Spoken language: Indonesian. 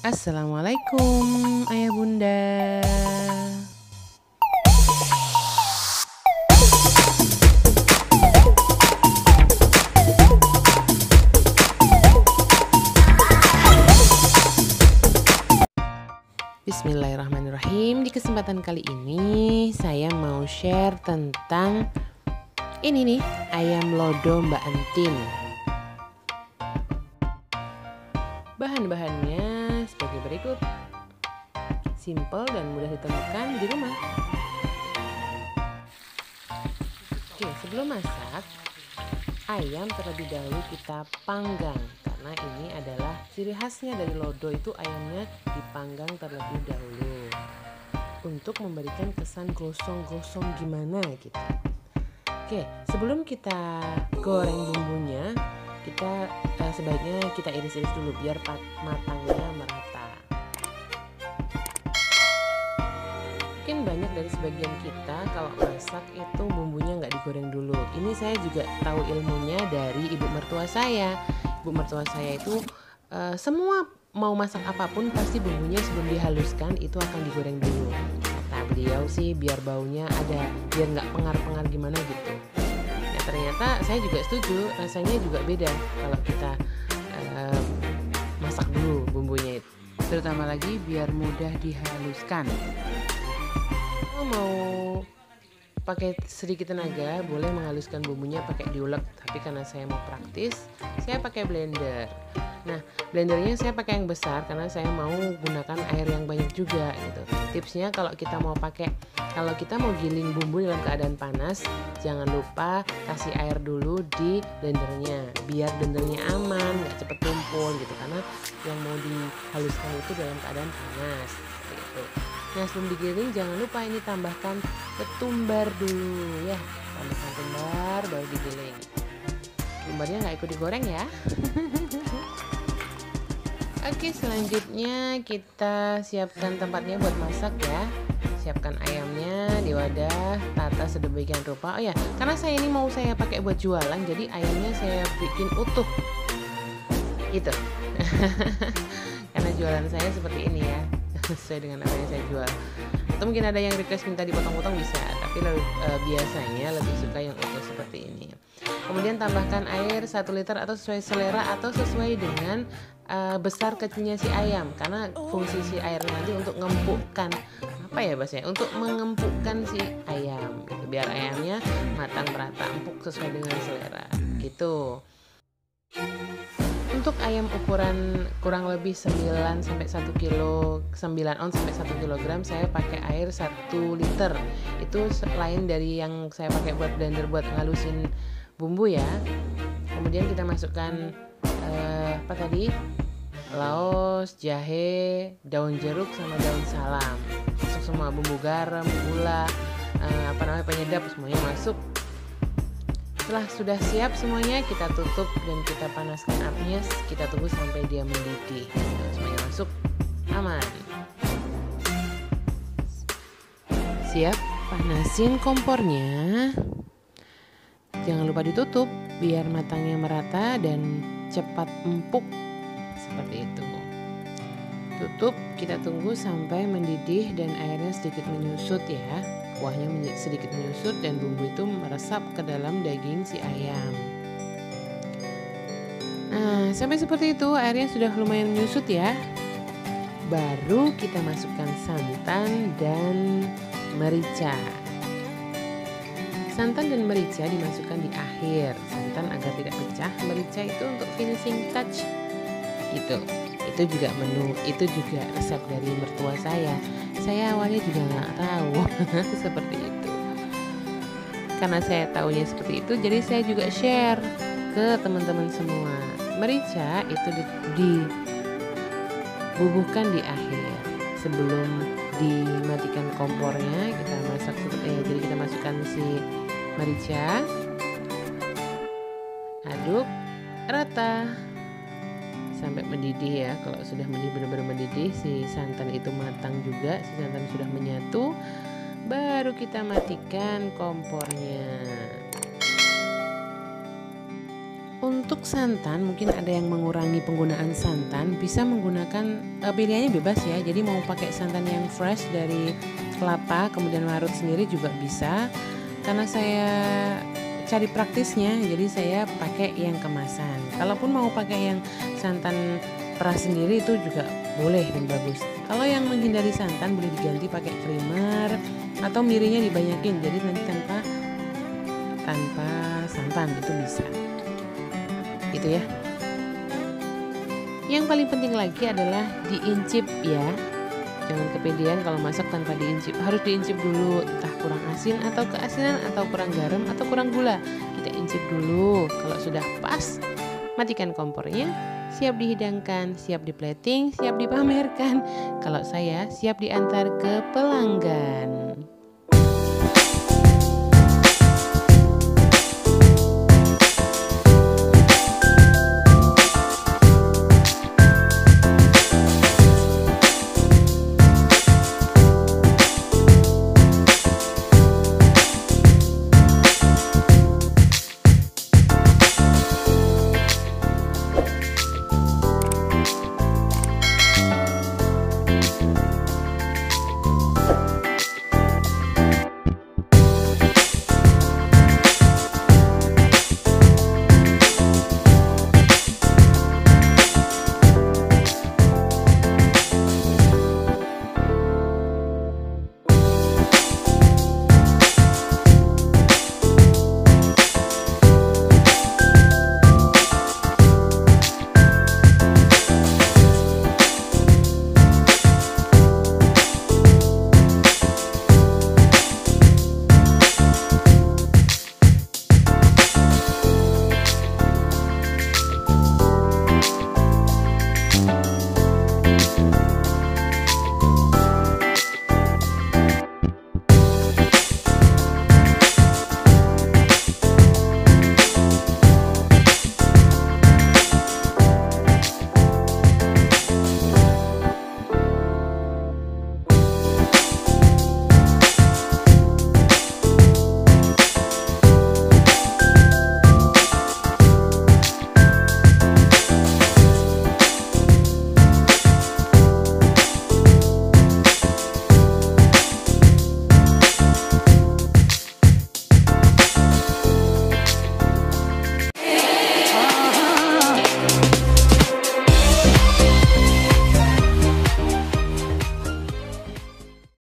Assalamualaikum ayah bunda. Bismillahirrahmanirrahim. Di kesempatan kali ini saya mau share tentang ini nih, ayam lodo Mbak Entin. Bahan-bahannya sebagai berikut. Simple dan mudah ditemukan di rumah. Oke, sebelum masak, ayam terlebih dahulu kita panggang, karena ini adalah ciri khasnya dari lodo, itu ayamnya dipanggang terlebih dahulu untuk memberikan kesan gosong-gosong gimana gitu. Oke, sebelum kita goreng bumbunya, kita sebaiknya kita iris-iris dulu biar matangnya merata. Mungkin banyak dari sebagian kita kalau masak itu bumbunya nggak digoreng dulu. Ini saya juga tahu ilmunya dari ibu mertua saya. Ibu mertua saya itu semua mau masak apapun pasti bumbunya sebelum dihaluskan itu akan digoreng dulu. Kata beliau sih biar baunya ada, biar nggak pengar-pengar gimana gitu. Nah ternyata saya juga setuju, rasanya juga beda kalau kita masak dulu bumbunya itu. Terutama lagi biar mudah dihaluskan. Kalau mau pakai sedikit tenaga boleh menghaluskan bumbunya pakai diulek, tapi karena saya mau praktis saya pakai blender. Nah blendernya saya pakai yang besar karena saya mau gunakan air yang banyak juga gitu. Tipsnya kalau kita mau giling bumbu dalam keadaan panas, jangan lupa kasih air dulu di blendernya biar blendernya aman, nggak cepet tumpul gitu, karena yang mau dihaluskan itu dalam keadaan panas gitu. Nah sebelum digiling jangan lupa ini tambahkan ketumbar dulu ya, tambahkan ketumbar baru digiling. Ketumbarnya nggak ikut digoreng ya. Oke, selanjutnya kita siapkan tempatnya buat masak ya. Siapkan ayamnya di wadah, tata sedemikian rupa. Oh ya, karena saya ini mau saya pakai buat jualan, jadi ayamnya saya bikin utuh gitu. Karena jualan saya seperti ini ya, sesuai dengan apa yang saya jual. Atau mungkin ada yang request minta dipotong-potong bisa, tapi biasanya lebih suka yang utuh seperti ini. Kemudian tambahkan air 1 liter atau sesuai selera atau sesuai dengan besar kecilnya si ayam, karena fungsi si air nanti untuk ngempukkan untuk mengempukkan si ayam gitu, biar ayamnya matang merata, empuk sesuai dengan selera gitu. Untuk ayam ukuran kurang lebih 9 sampai 1 kilo, 9 ons sampai 1 kilogram, saya pakai air 1 liter. Itu lain dari yang saya pakai buat blender buat ngalusin bumbu ya. Kemudian kita masukkan laos, jahe, daun jeruk sama daun salam. Masuk semua, bumbu garam, gula, penyedap semuanya masuk. Setelah sudah siap semuanya, kita tutup dan kita panaskan apinya, kita tunggu sampai dia mendidih. Semuanya masuk, aman. Siap, panasin kompornya. Jangan lupa ditutup biar matangnya merata dan cepat empuk seperti itu. Tutup, kita tunggu sampai mendidih dan airnya sedikit menyusut ya. Kuahnya sedikit menyusut dan bumbu itu meresap ke dalam daging si ayam. Nah, sampai seperti itu, airnya sudah lumayan menyusut ya. Baru kita masukkan santan dan merica. Santan dan merica dimasukkan di akhir. Santan agar tidak pecah, merica itu untuk finishing touch gitu. Itu juga resep dari mertua saya. Saya awalnya juga nggak tahu seperti itu. Karena saya tahunya seperti itu, jadi saya juga share ke teman-teman semua. Merica itu dibubuhkan di akhir sebelum dimatikan kompornya. Kita masak jadi kita masukkan si merica, aduk rata sampai mendidih ya. Kalau sudah benar-benar mendidih, si santan itu matang juga, si santan sudah menyatu, baru kita matikan kompornya. Untuk santan mungkin ada yang mengurangi penggunaan santan, bisa menggunakan pilihannya bebas ya. Jadi mau pakai santan yang fresh dari kelapa kemudian larut sendiri juga bisa. Karena saya cari praktisnya, jadi saya pakai yang kemasan. Kalaupun mau pakai yang santan peras sendiri itu juga boleh dan bagus. Kalau yang menghindari santan boleh diganti pakai creamer atau mirinya dibanyakin. Jadi nanti tanpa santan itu bisa. Gitu ya. Yang paling penting lagi adalah diincip ya. Jangan kepedean kalau masak tanpa diincip. Harus diincip dulu, entah kurang asin atau keasinan atau kurang garam atau kurang gula. Kita incip dulu. Kalau sudah pas, matikan kompornya. Siap dihidangkan, siap di plating, siap dipamerkan. Kalau saya siap diantar ke pelanggan.